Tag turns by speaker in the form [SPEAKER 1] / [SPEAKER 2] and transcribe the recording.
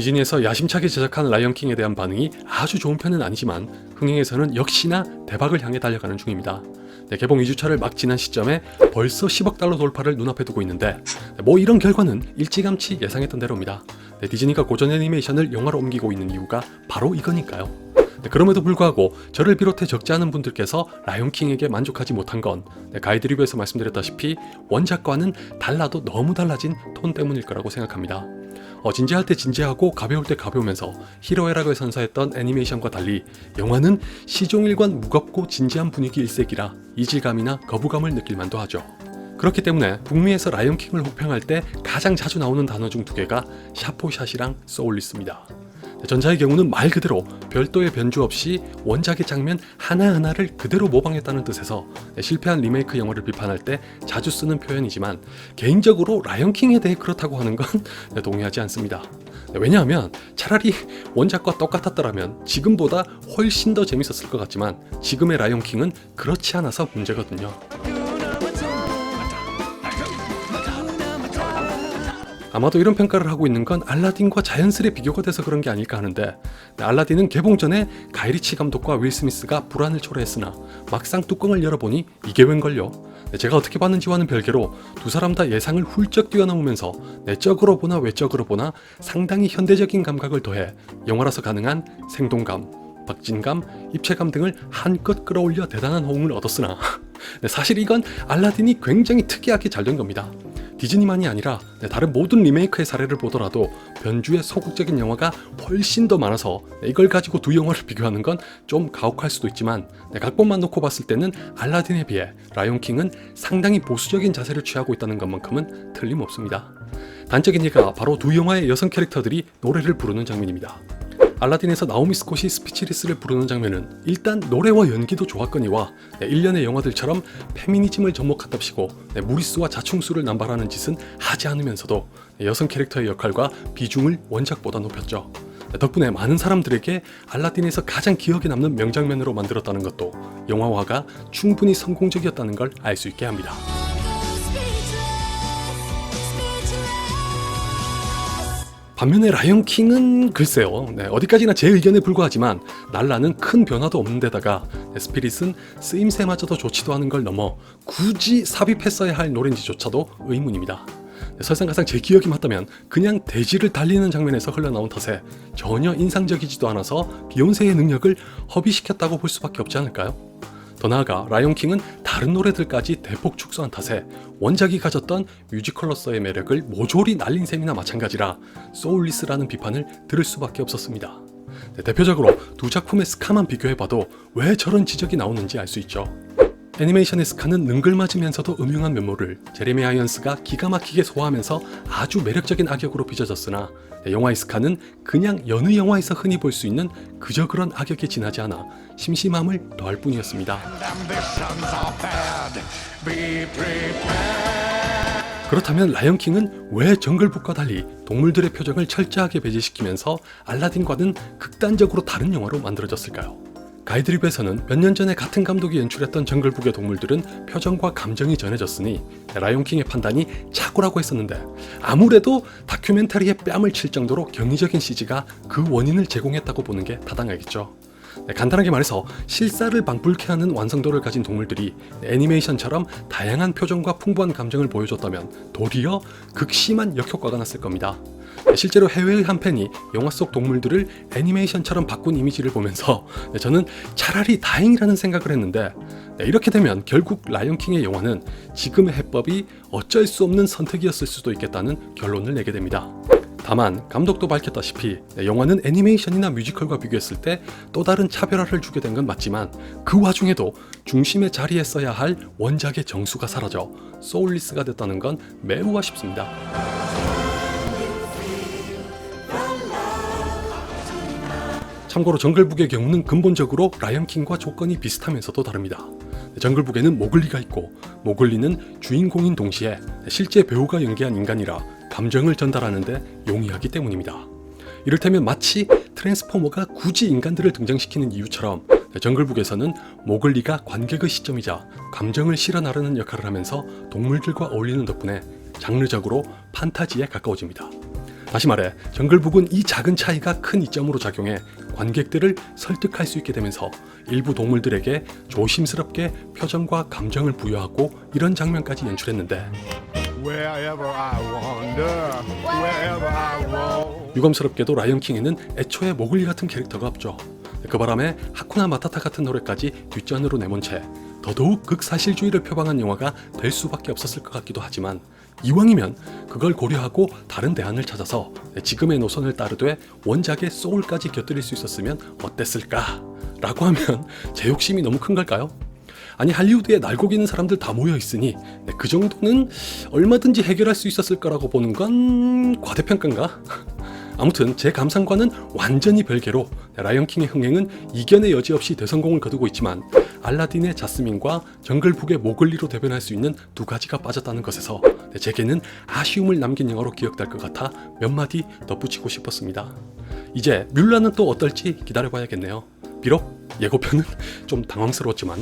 [SPEAKER 1] 디즈니에서 야심차게 제작한 라이언킹에 대한 반응이 아주 좋은 편은 아니지만 흥행에서는 역시나 대박을 향해 달려가는 중입니다. 개봉 2주차를 막 지난 시점에 벌써 10억 달러 돌파를 눈앞에 두고 있는데 뭐 이런 결과는 일찌감치 예상했던 대로입니다. 디즈니가 고전 애니메이션을 영화로 옮기고 있는 이유가 바로 이거니까요. 그럼에도 불구하고 저를 비롯해 적지 않은 분들께서 라이온킹에게 만족하지 못한 건 가이드 리뷰에서 말씀드렸다시피 원작과는 달라도 너무 달라진 톤 때문일 거라고 생각합니다. 진지할 때 진지하고 가벼울 때 가벼우면서 희로애락을 선사했던 애니메이션과 달리 영화는 시종일관 무겁고 진지한 분위기 일색이라 이질감이나 거부감을 느낄 만도 하죠. 그렇기 때문에 북미에서 라이온킹을 호평할 때 가장 자주 나오는 단어 중 두 개가 샤포샷이랑 소울리스입니다. 전자의 경우는 말 그대로 별도의 변주 없이 원작의 장면 하나하나를 그대로 모방했다는 뜻에서 실패한 리메이크 영화를 비판할 때 자주 쓰는 표현이지만 개인적으로 라이온킹에 대해 그렇다고 하는 건 동의하지 않습니다. 왜냐하면 차라리 원작과 똑같았더라면 지금보다 훨씬 더 재밌었을 것 같지만 지금의 라이온킹은 그렇지 않아서 문제거든요. 아마도 이런 평가를 하고 있는 건 알라딘과 자연스레 비교가 돼서 그런 게 아닐까 하는데 알라딘은 개봉 전에 가이리치 감독과 윌 스미스가 불안을 초래했으나 막상 뚜껑을 열어보니 이게 웬걸요? 제가 어떻게 봤는지와는 별개로 두 사람 다 예상을 훌쩍 뛰어넘으면서 내적으로 보나 외적으로 보나 상당히 현대적인 감각을 더해 영화라서 가능한 생동감, 박진감, 입체감 등을 한껏 끌어올려 대단한 호응을 얻었으나 사실 이건 알라딘이 굉장히 특이하게 잘 된 겁니다. 디즈니만이 아니라 다른 모든 리메이크의 사례를 보더라도 변주의 소극적인 영화가 훨씬 더 많아서 이걸 가지고 두 영화를 비교하는 건 좀 가혹할 수도 있지만 각본만 놓고 봤을 때는 알라딘에 비해 라이온킹은 상당히 보수적인 자세를 취하고 있다는 것만큼은 틀림없습니다. 단적인 예가 바로 두 영화의 여성 캐릭터들이 노래를 부르는 장면입니다. 알라딘에서 나오미 스콧이 스피치리스를 부르는 장면은 일단 노래와 연기도 좋았거니와 일련의 영화들처럼 페미니즘을 접목한답시고 무리수와 자충수를 남발하는 짓은 하지 않으면서도 여성 캐릭터의 역할과 비중을 원작보다 높였죠. 덕분에 많은 사람들에게 알라딘에서 가장 기억에 남는 명장면으로 만들었다는 것도 영화화가 충분히 성공적이었다는 걸 알 수 있게 합니다. 반면에 라이온킹은 글쎄요, 어디까지나 제 의견에 불과하지만 날라는 큰 변화도 없는 데다가 스피릿은 쓰임새마저도 좋지도 않은 걸 넘어 굳이 삽입했어야 할 노래인지조차도 의문입니다. 설상가상 제 기억이 맞다면 그냥 대지를 달리는 장면에서 흘러나온 탓에 전혀 인상적이지도 않아서 비욘세의 능력을 허비시켰다고 볼 수밖에 없지 않을까요? 더 나아가 라이온킹은 다른 노래들까지 대폭 축소한 탓에 원작이 가졌던 뮤지컬로서의 매력을 모조리 날린 셈이나 마찬가지라 소울리스라는 비판을 들을 수밖에 없었습니다. 대표적으로 두 작품의 스카만 비교해봐도 왜 저런 지적이 나오는지 알 수 있죠. 애니메이션의 스카는 능글맞으면서도 음흉한 면모를 제레미 아이언스가 기가 막히게 소화하면서 아주 매력적인 악역으로 빚어졌으나 영화의 스카는 그냥 여느 영화에서 흔히 볼 수 있는 그저 그런 악역에 지나지 않아 심심함을 더할 뿐이었습니다. 그렇다면 라이온킹은 왜 정글북과 달리 동물들의 표정을 철저하게 배제시키면서 알라딘과는 극단적으로 다른 영화로 만들어졌을까요? 가이드리뷰에서는 몇 년 전에 같은 감독이 연출했던 정글북의 동물들은 표정과 감정이 전해졌으니 라이온킹의 판단이 착오라고 했었는데 아무래도 다큐멘터리에 뺨을 칠 정도로 경이적인 CG가 그 원인을 제공했다고 보는 게 타당하겠죠. 간단하게 말해서 실사를 방불케 하는 완성도를 가진 동물들이 애니메이션처럼 다양한 표정과 풍부한 감정을 보여줬다면 도리어 극심한 역효과가 났을 겁니다. 실제로 해외의 한 팬이 영화 속 동물들을 애니메이션처럼 바꾼 이미지를 보면서 저는 차라리 다행이라는 생각을 했는데 이렇게 되면 결국 라이온킹의 영화는 지금의 해법이 어쩔 수 없는 선택이었을 수도 있겠다는 결론을 내게 됩니다. 다만 감독도 밝혔다시피 영화는 애니메이션이나 뮤지컬과 비교했을 때 또 다른 차별화를 주게 된 건 맞지만 그 와중에도 중심에 자리했어야 할 원작의 정수가 사라져 소울리스가 됐다는 건 매우 아쉽습니다. 참고로 정글북의 경우는 근본적으로 라이온킹과 조건이 비슷하면서도 다릅니다. 정글북에는 모글리가 있고 모글리는 주인공인 동시에 실제 배우가 연기한 인간이라 감정을 전달하는데 용이하기 때문입니다. 이를테면 마치 트랜스포머가 굳이 인간들을 등장시키는 이유처럼 정글북에서는 모글리가 관객의 시점이자 감정을 실어 나르는 역할을 하면서 동물들과 어울리는 덕분에 장르적으로 판타지에 가까워집니다. 다시 말해 정글북은 이 작은 차이가 큰 이점으로 작용해 관객들을 설득할 수 있게 되면서 일부 동물들에게 조심스럽게 표정과 감정을 부여하고 이런 장면까지 연출했는데
[SPEAKER 2] Wherever I wander, wherever I roam.
[SPEAKER 1] 유감스럽게도 라이언킹에는 애초에 모글리 같은 캐릭터가 없죠. 그 바람에 하쿠나 마타타 같은 노래까지 뒷전으로 내몬 채 더더욱 극사실주의를 표방한 영화가 될 수밖에 없었을 것 같기도 하지만 이왕이면 그걸 고려하고 다른 대안을 찾아서 지금의 노선을 따르되 원작의 소울까지 곁들일 수 있었으면 어땠을까? 라고 하면 제 욕심이 너무 큰 걸까요? 아니 할리우드에 날고기는 사람들 다 모여 있으니 그 정도는 얼마든지 해결할 수 있었을 거라고 보는 건 과대평가인가? 아무튼 제 감상과는 완전히 별개로 라이언킹의 흥행은 이견의 여지 없이 대성공을 거두고 있지만 알라딘의 자스민과 정글북의 모글리로 대변할 수 있는 두 가지가 빠졌다는 것에서 제게는 아쉬움을 남긴 영화로 기억될 것 같아 몇 마디 덧붙이고 싶었습니다. 이제 뮬란은 또 어떨지 기다려봐야겠네요. 비록 예고편은 좀 당황스러웠지만